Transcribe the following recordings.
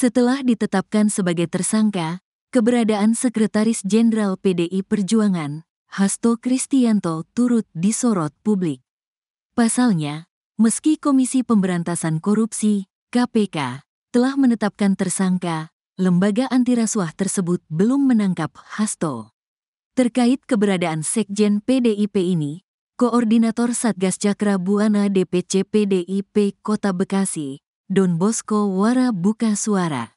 Setelah ditetapkan sebagai tersangka, keberadaan Sekretaris Jenderal PDI Perjuangan, Hasto Kristianto, turut disorot publik. Pasalnya, meski Komisi Pemberantasan Korupsi, KPK, telah menetapkan tersangka, lembaga antirasuah tersebut belum menangkap Hasto. Terkait keberadaan Sekjen PDIP ini, Koordinator Satgas Cakra Buana DPC PDIP Kota Bekasi, Don Bosco Wara buka suara.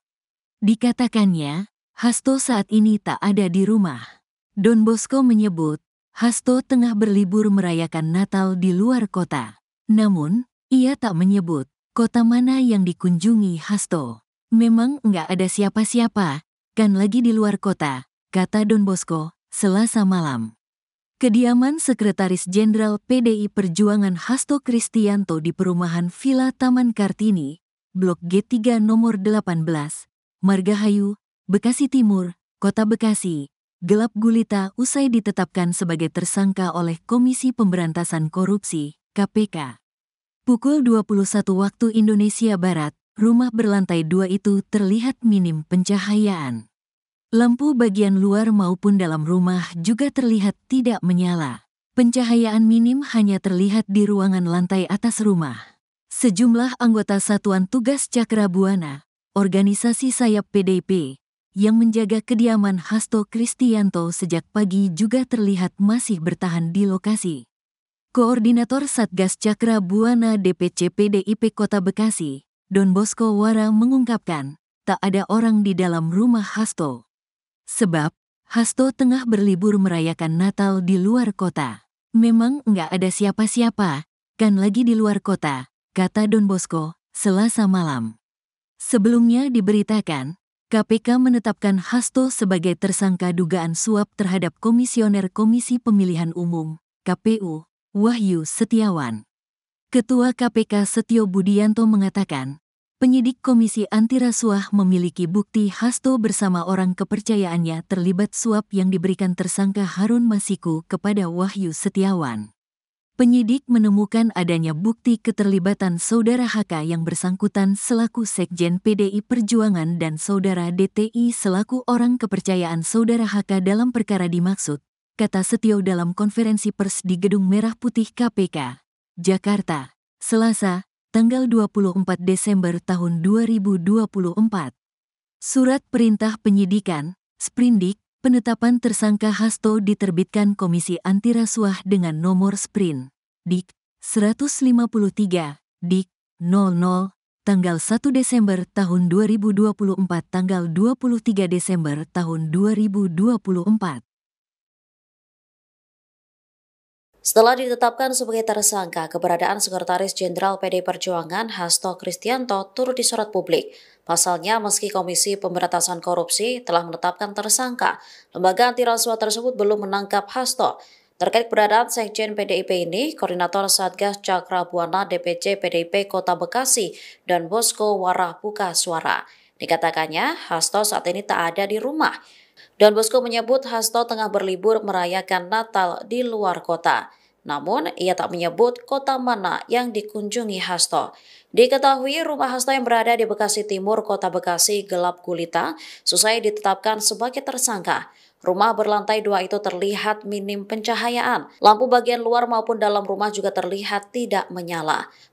Dikatakannya, Hasto saat ini tak ada di rumah. Don Bosco menyebut, Hasto tengah berlibur merayakan Natal di luar kota. Namun, ia tak menyebut kota mana yang dikunjungi Hasto. Memang nggak ada siapa-siapa, kan lagi di luar kota, kata Don Bosco, Selasa malam. Kediaman Sekretaris Jenderal PDI Perjuangan Hasto Kristianto di perumahan Villa Taman Kartini, Blok G3 nomor 18, Margahayu, Bekasi Timur, Kota Bekasi, gelap gulita usai ditetapkan sebagai tersangka oleh Komisi Pemberantasan Korupsi, KPK. Pukul 21 waktu Indonesia Barat, rumah berlantai 2 itu terlihat minim pencahayaan. Lampu bagian luar maupun dalam rumah juga terlihat tidak menyala. Pencahayaan minim hanya terlihat di ruangan lantai atas rumah. Sejumlah anggota Satuan Tugas Cakra Buana, organisasi sayap PDIP, yang menjaga kediaman Hasto Kristianto sejak pagi juga terlihat masih bertahan di lokasi. Koordinator Satgas Cakra Buana DPC PDIP Kota Bekasi, Don Bosco Wara mengungkapkan, tak ada orang di dalam rumah Hasto. Sebab, Hasto tengah berlibur merayakan Natal di luar kota. Memang nggak ada siapa-siapa, kan lagi di luar kota, kata Don Bosco, Selasa malam. Sebelumnya diberitakan, KPK menetapkan Hasto sebagai tersangka dugaan suap terhadap Komisioner Komisi Pemilihan Umum, KPU, Wahyu Setiawan. Ketua KPK Setio Budianto mengatakan, penyidik Komisi Antirasuah memiliki bukti Hasto bersama orang kepercayaannya terlibat suap yang diberikan tersangka Harun Masiku kepada Wahyu Setiawan. Penyidik menemukan adanya bukti keterlibatan Saudara HK yang bersangkutan selaku Sekjen PDI Perjuangan dan Saudara DTI selaku orang kepercayaan Saudara HK dalam perkara dimaksud, kata Setio dalam konferensi pers di Gedung Merah Putih KPK, Jakarta, Selasa, tanggal 24 Desember tahun 2024. Surat Perintah Penyidikan, Sprindik, penetapan tersangka Hasto diterbitkan Komisi Antirasuah dengan nomor Sprin, Dik. 153, Dik. 00, tanggal 1 Desember tahun 2024 tanggal 23 Desember tahun 2024. Setelah ditetapkan sebagai tersangka, keberadaan Sekretaris Jenderal PDI Perjuangan Hasto Kristianto turut disorot publik. Pasalnya, meski Komisi Pemberantasan Korupsi telah menetapkan tersangka, lembaga antirasuah tersebut belum menangkap Hasto. Terkait keberadaan Sekjen PDIP ini, Koordinator Satgas Cakra Buana DPC PDIP Kota Bekasi, Don Bosco Wara buka suara. Dikatakannya, Hasto saat ini tak ada di rumah. Don Bosco menyebut Hasto tengah berlibur merayakan Natal di luar kota. Namun, ia tak menyebut kota mana yang dikunjungi Hasto. Diketahui rumah Hasto yang berada di Bekasi Timur, Kota Bekasi gelap gulita, seusai ditetapkan sebagai tersangka. Rumah berlantai 2 itu terlihat minim pencahayaan. Lampu bagian luar maupun dalam rumah juga terlihat tidak menyala.